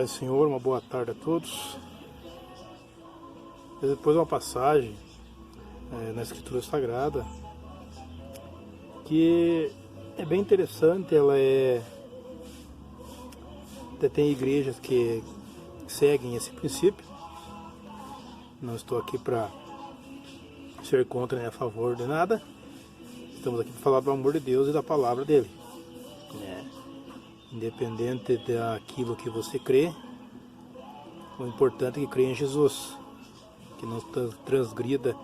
Paz do Senhor, uma boa tarde a todos. Depois uma passagem na Escritura Sagrada que é bem interessante. Até tem igrejas que seguem esse princípio. Não estou aqui para ser contra nem a favor de nada. Estamos aqui para falar do amor de Deus e da palavra dele. Independente daquilo que você crê, o importante é que crê em Jesus, que não transgrida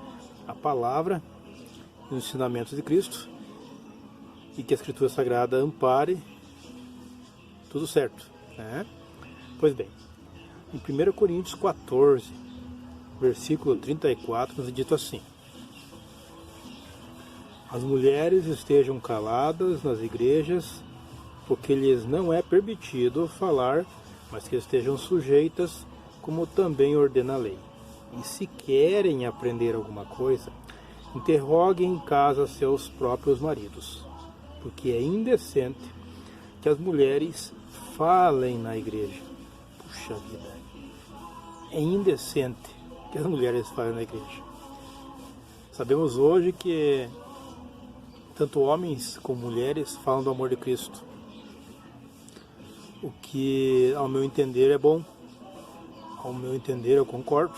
a palavra e os ensinamentos de Cristo, e que a Escritura Sagrada ampare tudo certo, né? Pois bem, em 1 Coríntios 14, versículo 34, nos é dito assim: as mulheres estejam caladas nas igrejas, porque lhes não é permitido falar, mas que estejam sujeitas, como também ordena a lei. E se querem aprender alguma coisa, interroguem em casa seus próprios maridos, porque é indecente que as mulheres falem na igreja. Puxa vida, é indecente que as mulheres falem na igreja. Sabemos hoje que tanto homens como mulheres falam do amor de Cristo, o que, ao meu entender, é bom. Ao meu entender, eu concordo.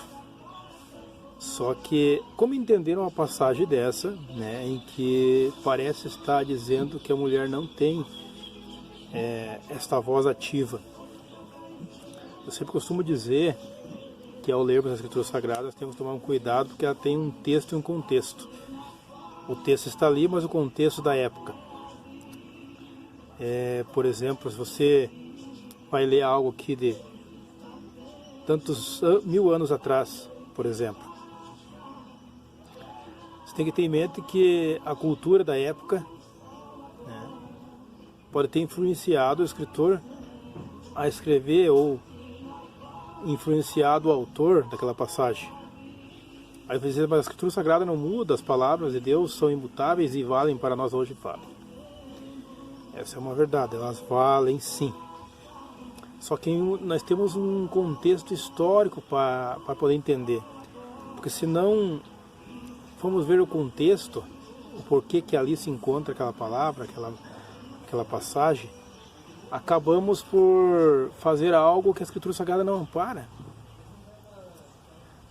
Só que, como entender uma passagem dessa, né, em que parece estar dizendo que a mulher não tem esta voz ativa? Eu sempre costumo dizer que, ao lermos as Escrituras Sagradas, temos que tomar um cuidado, porque ela tem um texto e um contexto. O texto está ali, mas o contexto da época. Por exemplo, se você vai ler algo aqui de tantos 1000 anos atrás, por exemplo, você tem que ter em mente que a cultura da época, né, pode ter influenciado o escritor a escrever ou influenciado o autor daquela passagem. Aí você diz, mas a Escritura Sagrada não muda, as palavras de Deus são imutáveis e valem para nós hoje, falam. Essa é uma verdade, elas valem sim. Só que nós temos um contexto histórico para poder entender. Porque se não formos ver o contexto, o porquê que ali se encontra aquela palavra, aquela passagem, acabamos por fazer algo que a Escritura Sagrada não ampara.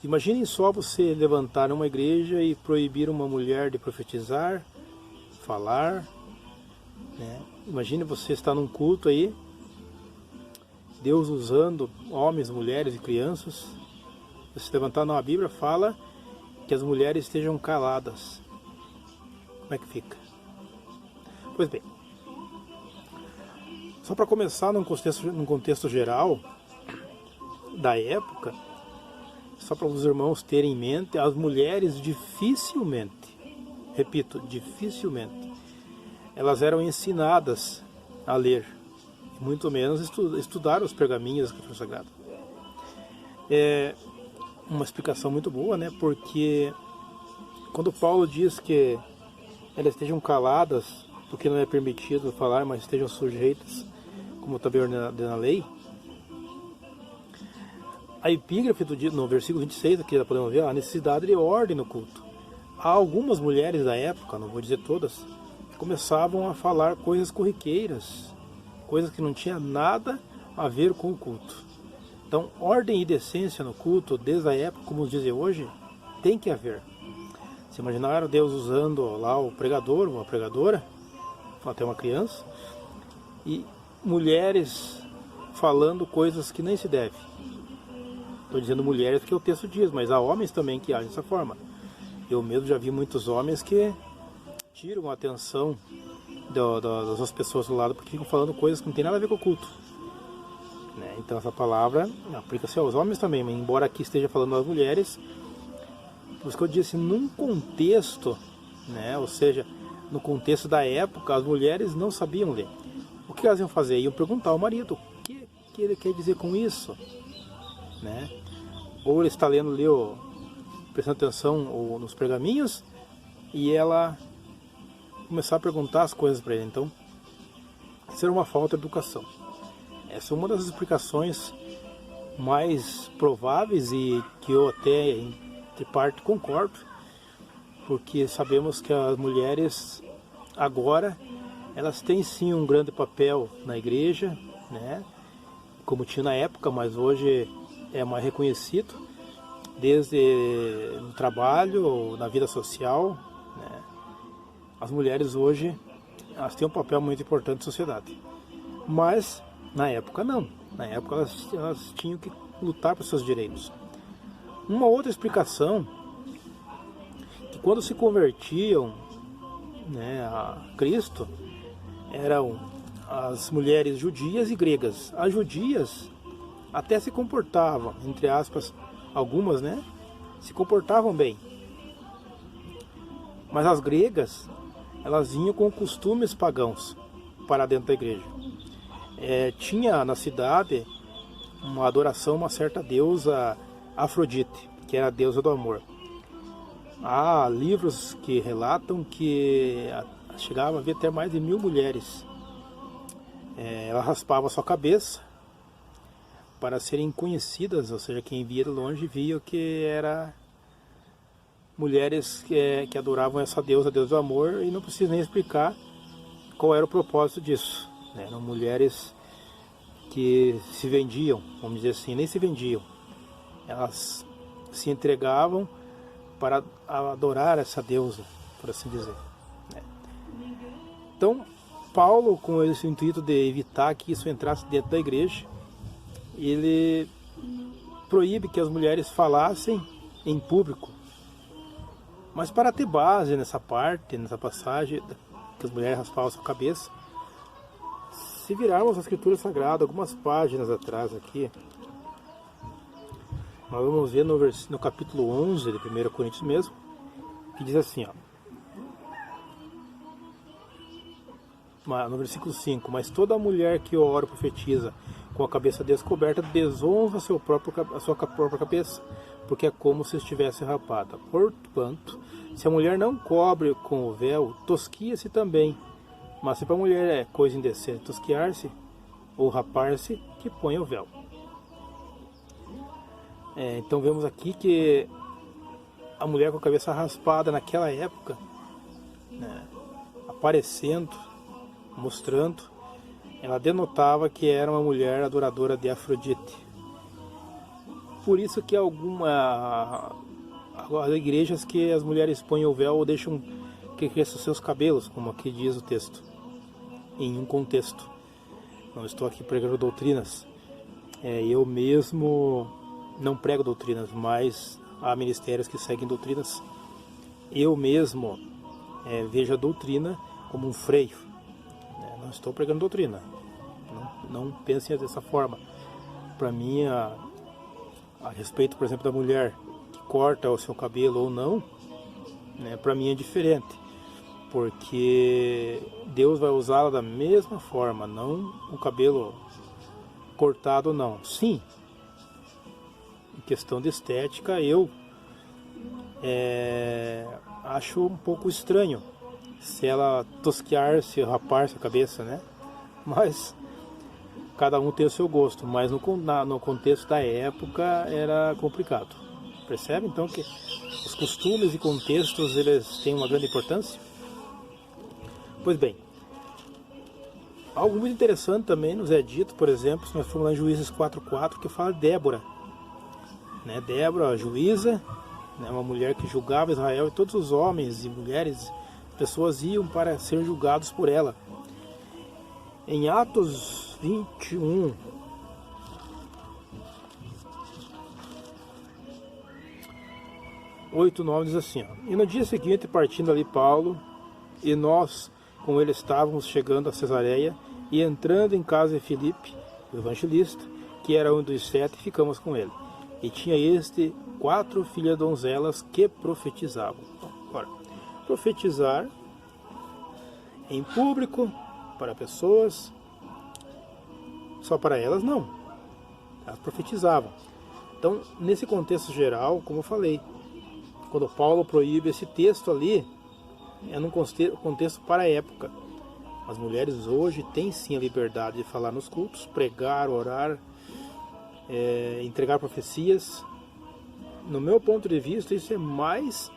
Imaginem só você levantar uma igreja e proibir uma mulher de profetizar, falar, né? Imagine você estar num culto aí, Deus usando homens, mulheres e crianças. Se levantar na Bíblia, fala que as mulheres estejam caladas. Como é que fica? Pois bem, só para começar num contexto geral da época, só para os irmãos terem em mente, as mulheres dificilmente, repito, dificilmente, elas eram ensinadas a ler, muito menos estudar os pergaminhos da Escritura Sagrada. É uma explicação muito boa, né? Porque quando Paulo diz que elas estejam caladas, porque não é permitido falar, mas estejam sujeitas, como também ordena a lei, a epígrafe no versículo 26, aqui já podemos ver a necessidade de ordem no culto. Há algumas mulheres da época, não vou dizer todas, começavam a falar coisas corriqueiras, coisas que não tinha nada a ver com o culto. Então, ordem e decência no culto, desde a época, como dizem hoje, tem que haver. Se imaginaram Deus usando lá o pregador, uma pregadora, até uma criança, e mulheres falando coisas que nem se deve. Estou dizendo mulheres porque o texto diz, mas há homens também que agem dessa forma. Eu mesmo já vi muitos homens que tiram a atenção das outras pessoas do lado porque ficam falando coisas que não tem nada a ver com o culto, né? Então essa palavra aplica-se aos homens também, mas embora aqui esteja falando das mulheres, por isso que eu disse, num contexto, né? Ou seja, no contexto da época, as mulheres não sabiam ler. O que elas iam fazer? Iam perguntar ao marido, o que ele quer dizer com isso, né? Ou ele está lendo, prestando atenção nos pergaminhos, e ela começar a perguntar as coisas para ele. Então, isso era uma falta de educação. Essa é uma das explicações mais prováveis e que eu até, de parte, concordo, porque sabemos que as mulheres agora, elas têm sim um grande papel na igreja, né? Como tinha na época, mas hoje é mais reconhecido, desde no trabalho, na vida social, né? As mulheres hoje, elas têm um papel muito importante na sociedade, mas na época não, na época elas tinham que lutar por seus direitos. Uma outra explicação, que quando se convertiam, né, a Cristo, eram as mulheres judias e gregas. As judias até se comportavam, entre aspas, algumas, né, se comportavam bem. Mas as gregas, elas vinham com costumes pagãos para dentro da igreja. Tinha na cidade uma adoração a uma certa deusa Afrodite, que era a deusa do amor. Há livros que relatam que chegava a haver até mais de 1000 mulheres. Ela raspava a sua cabeça para serem conhecidas, ou seja, quem via de longe via que era mulheres que adoravam essa deusa, a deusa do amor, e não preciso nem explicar qual era o propósito disso. Eram mulheres que se vendiam, vamos dizer assim, nem se vendiam. Elas se entregavam para adorar essa deusa, por assim dizer. Então, Paulo, com esse intuito de evitar que isso entrasse dentro da igreja, ele proíbe que as mulheres falassem em público. Mas para ter base nessa parte, nessa passagem, que as mulheres raspavam a sua cabeça, se virarmos a Escritura Sagrada, algumas páginas atrás aqui, nós vamos ver no capítulo 11 de 1 Coríntios mesmo, que diz assim, ó, no versículo 5, mas toda mulher que ora ou profetiza com a cabeça descoberta desonra a sua própria cabeça, porque é como se estivesse rapada. Portanto, se a mulher não cobre com o véu, tosquia-se também. Mas se para a mulher é coisa indecente tosquiar-se ou rapar-se, que põe o véu. Então vemos aqui que a mulher com a cabeça raspada naquela época, né, aparecendo, mostrando, ela denotava que era uma mulher adoradora de Afrodite. Por isso que as igrejas que as mulheres põem o véu ou deixam que cresçam seus cabelos, como aqui diz o texto, em um contexto. Não estou aqui pregando doutrinas. Eu mesmo não prego doutrinas, mas há ministérios que seguem doutrinas. Eu mesmo vejo a doutrina como um freio. Não estou pregando doutrina. Não pensem dessa forma. Para mim, a respeito, por exemplo, da mulher que corta o seu cabelo ou não, né, para mim é diferente. Porque Deus vai usá-la da mesma forma, não o cabelo cortado, não. Sim, em questão de estética, eu acho um pouco estranho se ela tosquear-se, rapar-se a cabeça, né? Mas cada um tem o seu gosto, mas no contexto da época era complicado. Percebe então que os costumes e contextos, eles têm uma grande importância? Pois bem, algo muito interessante também nos é dito, por exemplo, se nós formos lá em Juízes 4:4, que fala de Débora. Débora, juíza, uma mulher que julgava Israel, e todos os homens e mulheres, pessoas iam para ser julgados por ela. Em Atos 21, (8, 9) diz assim, ó, e no dia seguinte, partindo ali Paulo, e nós com ele estávamos chegando a Cesareia, e entrando em casa de Filipe, o evangelista, que era um dos 7, ficamos com ele. E tinha 4 filhas donzelas que profetizavam. Agora, profetizar em público, para pessoas, só para elas não. Elas profetizavam. Então, nesse contexto geral, como eu falei, quando Paulo proíbe esse texto ali, é num contexto para a época. As mulheres hoje têm sim a liberdade de falar nos cultos, pregar, orar, entregar profecias. No meu ponto de vista, isso é mais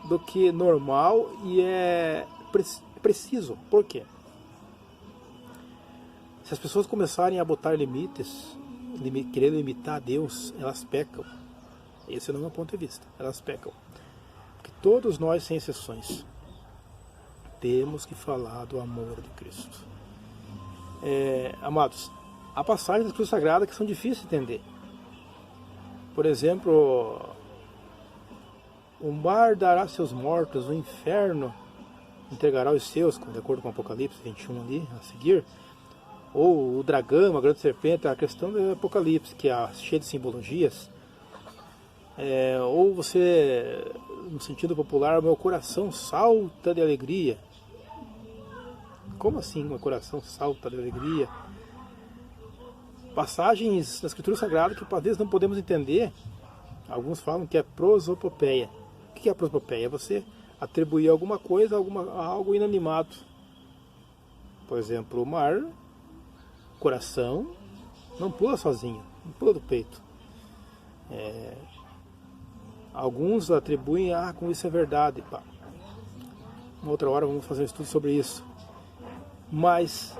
do que normal e é preciso. Por quê? Se as pessoas começarem a botar limites, querer limitar a Deus, elas pecam. Esse é o meu ponto de vista. Elas pecam. Porque todos nós, sem exceções, temos que falar do amor de Cristo. Amados, há passagens da Escritura Sagrada que são difíceis de entender. Por exemplo, o mar dará seus mortos, o inferno entregará os seus, de acordo com Apocalipse 21 ali, a seguir. Ou o dragão, a grande serpente, a questão do Apocalipse, que é cheia de simbologias. Ou você, no sentido popular, meu coração salta de alegria. Como assim, meu coração salta de alegria? Passagens da Escritura Sagrada que às vezes não podemos entender. Alguns falam que é prosopopeia. O que é prosopopeia? É você atribuir alguma coisa a algo inanimado. Por exemplo, o mar, coração, não pula sozinho, não pula do peito. Alguns atribuem, com isso é verdade. Pá. Uma outra hora vamos fazer um estudo sobre isso. Mas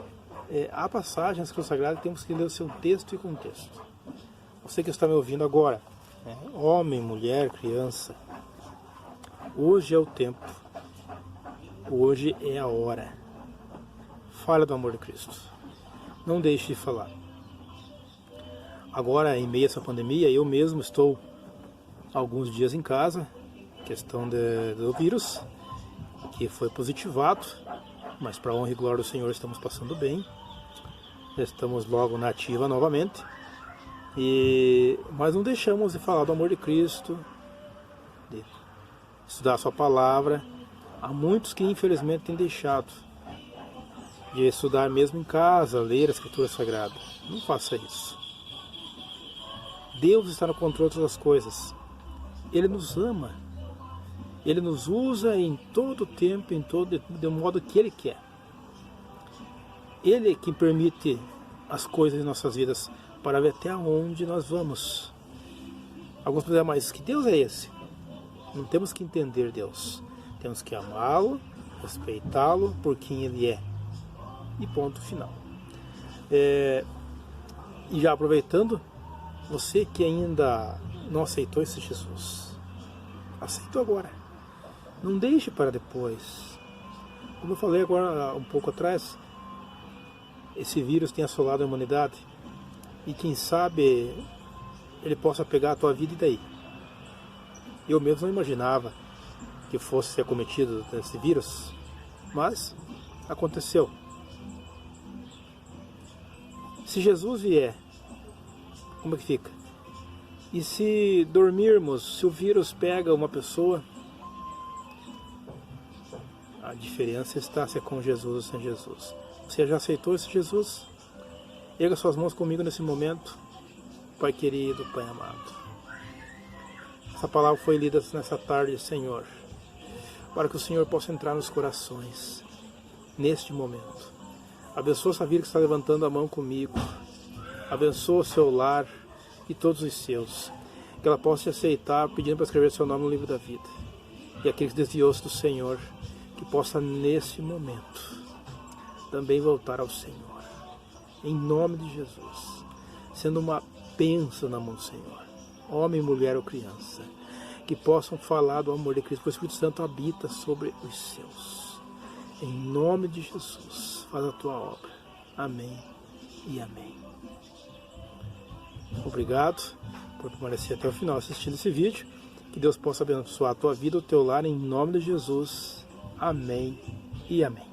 há passagens na Escritura Sagrada que temos que ler o seu texto e contexto. Você que está me ouvindo agora, homem, mulher, criança, hoje é o tempo, hoje é a hora. Fala do amor de Cristo. Não deixe de falar. Agora, em meio a essa pandemia, eu mesmo estou alguns dias em casa, questão do vírus, que foi positivado, mas para a honra e glória do Senhor estamos passando bem. Estamos logo na ativa novamente. Mas não deixamos de falar do amor de Cristo, de estudar a sua palavra. Há muitos que infelizmente têm deixado de estudar mesmo em casa, ler a Escritura Sagrada. Não faça isso. Deus está no controle de todas as coisas. Ele nos ama. Ele nos usa em todo o tempo, do modo que Ele quer. Ele é que permite as coisas em nossas vidas para ver até onde nós vamos. Alguns podem dizer, mas que Deus é esse? Não temos que entender Deus. Temos que amá-lo, respeitá-lo por quem Ele é. E ponto final. E já aproveitando, você que ainda não aceitou esse Jesus, aceita agora. Não deixe para depois. Como eu falei agora um pouco atrás, esse vírus tem assolado a humanidade e quem sabe ele possa pegar a tua vida e daí. Eu mesmo não imaginava que fosse ser acometido desse vírus, mas aconteceu. Se Jesus vier, como é que fica? E se dormirmos, se o vírus pega uma pessoa, a diferença está se é com Jesus ou sem Jesus. Você já aceitou esse Jesus? Erga suas mãos comigo nesse momento. Pai querido, Pai amado. Essa palavra foi lida nessa tarde, Senhor, para que o Senhor possa entrar nos corações, neste momento. Abençoa essa vida que está levantando a mão comigo. Abençoa o seu lar e todos os seus. Que ela possa te aceitar, pedindo para escrever seu nome no livro da vida. E aquele que desviou-se do Senhor, que possa nesse momento também voltar ao Senhor. Em nome de Jesus. Sendo uma bênção na mão do Senhor. Homem, mulher ou criança. Que possam falar do amor de Cristo, porque o Espírito Santo habita sobre os seus. Em nome de Jesus. Faz a tua obra. Amém e amém. Obrigado por permanecer até o final assistindo esse vídeo. Que Deus possa abençoar a tua vida, o teu lar, em nome de Jesus. Amém e amém.